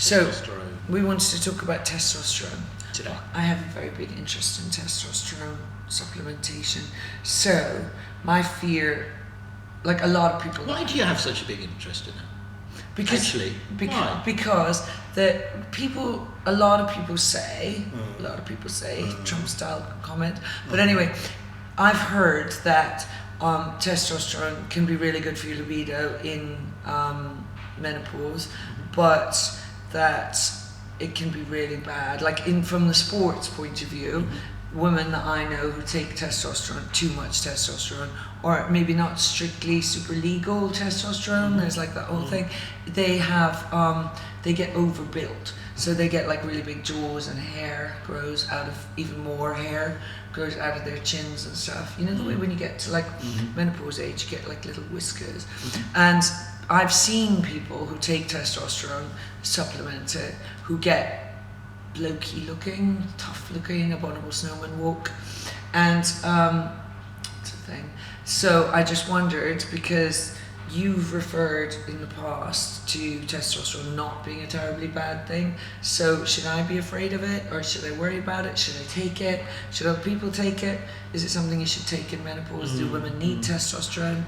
So testosterone we wanted to talk about testosterone. today. I have a very big interest in testosterone supplementation. So my fear, like a lot of people. Why do you have such a big interest in it? Because Actually, why? why? Because a lot of people say, Trump style comment. But anyway, I've heard that testosterone can be really good for your libido in menopause, but that it can be really bad. Like from the sports point of view, women that I know who take testosterone, too much testosterone, or maybe not strictly super legal testosterone, there's like that whole thing, they have, they get overbuilt. So they get like really big jaws and hair grows out of, even more hair grows out of their chins and stuff. You know the way when you get to like menopause age, you get like little whiskers. And I've seen people who take testosterone, supplement it, who get blokey looking, tough looking, abominable snowman walk, and it's a thing. So I just wondered, because you've referred in the past to testosterone not being a terribly bad thing, so should I be afraid of it, or should I worry about it? Should I take it? Should other people take it? Is it something you should take in menopause? Do women need testosterone?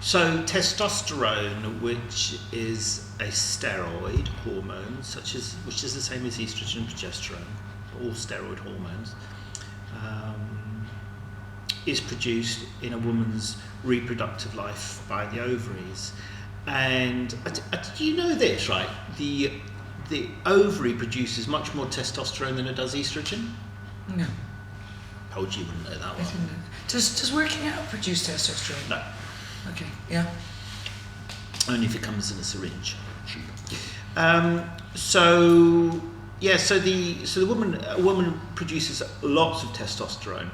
So testosterone, which is a steroid hormone, which is the same as estrogen and progesterone, all steroid hormones, is produced in a woman's reproductive life by the ovaries. And do you know this, right? The ovary produces much more testosterone than it does estrogen. No, Told you wouldn't know that I one. didn't know. Does working out produce testosterone? No, Okay, yeah. only if it comes in a syringe. So a woman produces lots of testosterone,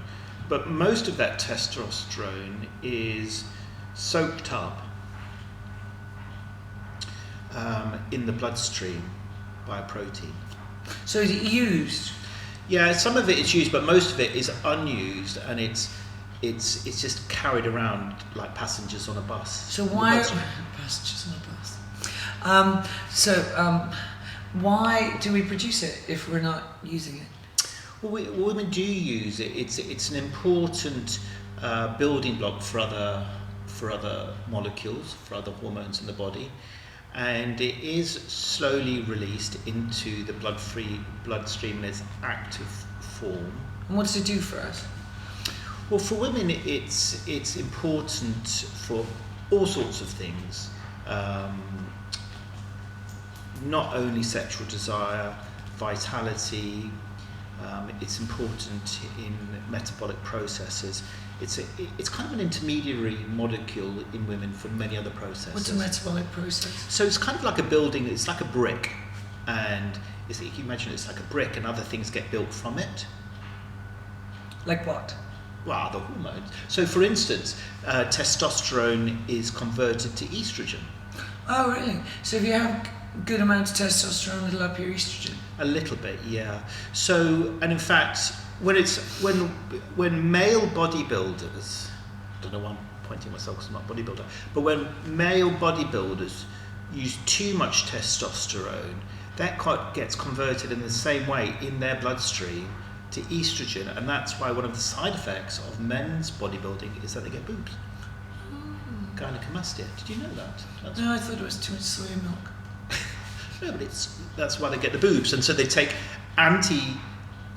but most of that testosterone is soaked up in the bloodstream by a protein. So is it used? Yeah, some of it is used, but most of it is unused, and it's just carried around like passengers on a bus. So why passengers on a bus? Why do we produce it if we're not using it? Well, women do use it. It's an important building block for other molecules, for other hormones in the body, and it is slowly released into the bloodstream in its active form. And what does it do for us? Well, for women, it's important for all sorts of things. Not only sexual desire, vitality. It's important in metabolic processes. It's kind of an intermediary molecule in women for many other processes. What's a metabolic process? So it's kind of like a building. It's like a brick, and you can imagine it's like a brick, and other things get built from it. Like what? Well, other hormones. So, for instance, testosterone is converted to estrogen. Oh, really? So if you have good amount of testosterone, it'll up your estrogen? A little bit, yeah. So, and in fact, when male bodybuilders, I don't know why I'm pointing myself because I'm not a bodybuilder, but when male bodybuilders use too much testosterone, that gets converted in the same way in their bloodstream to estrogen, and that's why one of the side effects of men's bodybuilding is that they get boobs. Gynecomastia. Did you know that? No, I thought it was too much soy milk. No, but that's why they get the boobs, and so they take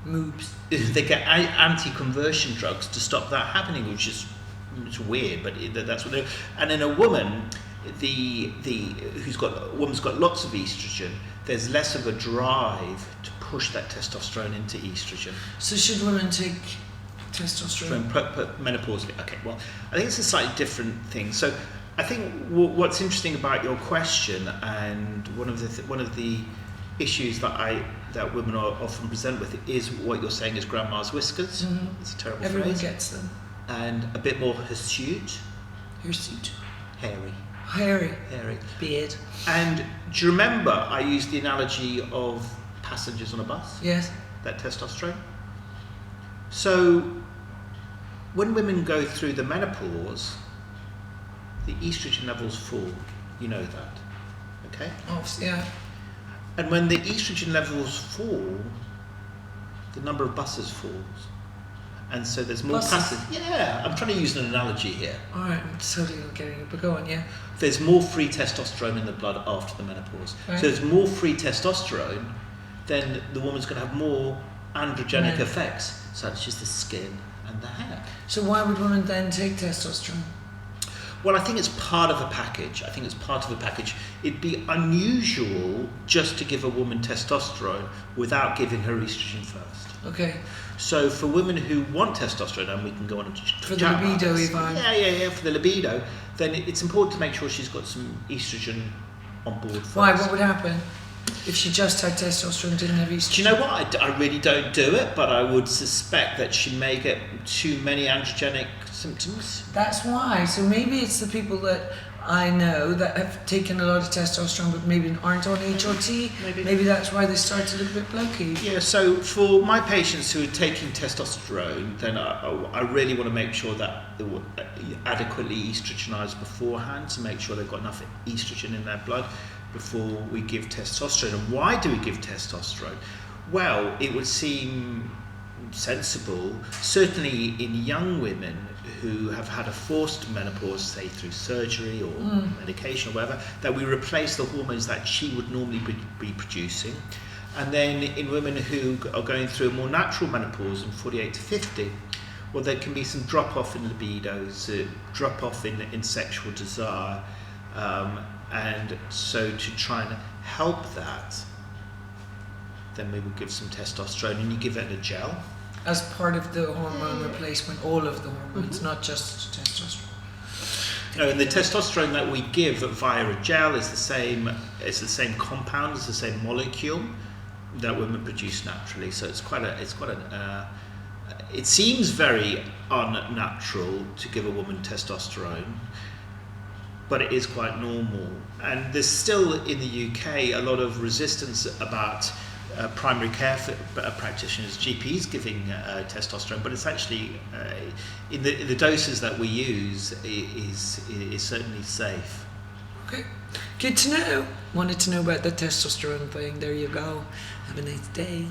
Moobs. they get anti-conversion drugs to stop that happening, which is it's weird, but that's what they do. And in a woman, woman's got lots of estrogen, there's less of a drive to push that testosterone into estrogen. So should women take testosterone? Menopausally. Okay, well, I think it's a slightly different thing. So I think what's interesting about your question, and one of the issues that women are often present with, is what you're saying is grandma's whiskers. Mm-hmm. It's a terrible Everyone phrase. gets them. And a bit more hirsute. Hirsute. Hairy. Hairy. Beard. And do you remember I used the analogy of passengers on a bus? Yes. That testosterone. So when women go through the menopause, the estrogen levels fall. You know that. Okay? Obviously, yeah. And when the estrogen levels fall, the number of buses falls. And so there's more Buses? passive. Yeah, I'm trying to use an analogy here. All right, I'm totally not getting it, but go on, yeah. There's more free testosterone in the blood after the menopause. Right. So there's more free testosterone, then the woman's going to have more androgenic Right. effects, such as the skin and the hair. So why would women then take testosterone? Well, I think it's part of a package. It'd be unusual just to give a woman testosterone without giving her estrogen first. Okay. So for women who want testosterone, and we can go on and For the chat about libido, this. Yvonne. Yeah, for the libido, then it's important to make sure she's got some estrogen on board first. Why? What would happen if she just had testosterone and didn't have estrogen? Do you know what? I really don't do it, but I would suspect that she may get too many androgenic symptoms. That's why. So maybe it's the people that I know that have taken a lot of testosterone but maybe aren't on HRT. Maybe that's why they start to look a bit blokey. Yeah, so for my patients who are taking testosterone, then I really want to make sure that they're adequately estrogenized beforehand to make sure they've got enough estrogen in their blood before we give testosterone. And why do we give testosterone? Well, it would seem sensible, certainly in young women who have had a forced menopause, say through surgery or medication or whatever, that we replace the hormones that she would normally be producing. And then in women who are going through a more natural menopause in 48 to 50, well, there can be some drop-off in libidos, drop-off in sexual desire, and so to try and help that, then we would give some testosterone, and you give it in a gel. As part of the hormone replacement, all of the hormones, not just testosterone. No, and the testosterone that we give via a gel is the same. It's the same compound, it's the same molecule that women produce naturally. So it seems very unnatural to give a woman testosterone, but it is quite normal. And there's still in the UK a lot of resistance about primary care practitioners, GPs giving testosterone, but it's actually in the doses that we use is certainly safe. Okay, good to know. Wanted to know about the testosterone thing. There you go. Have a nice day.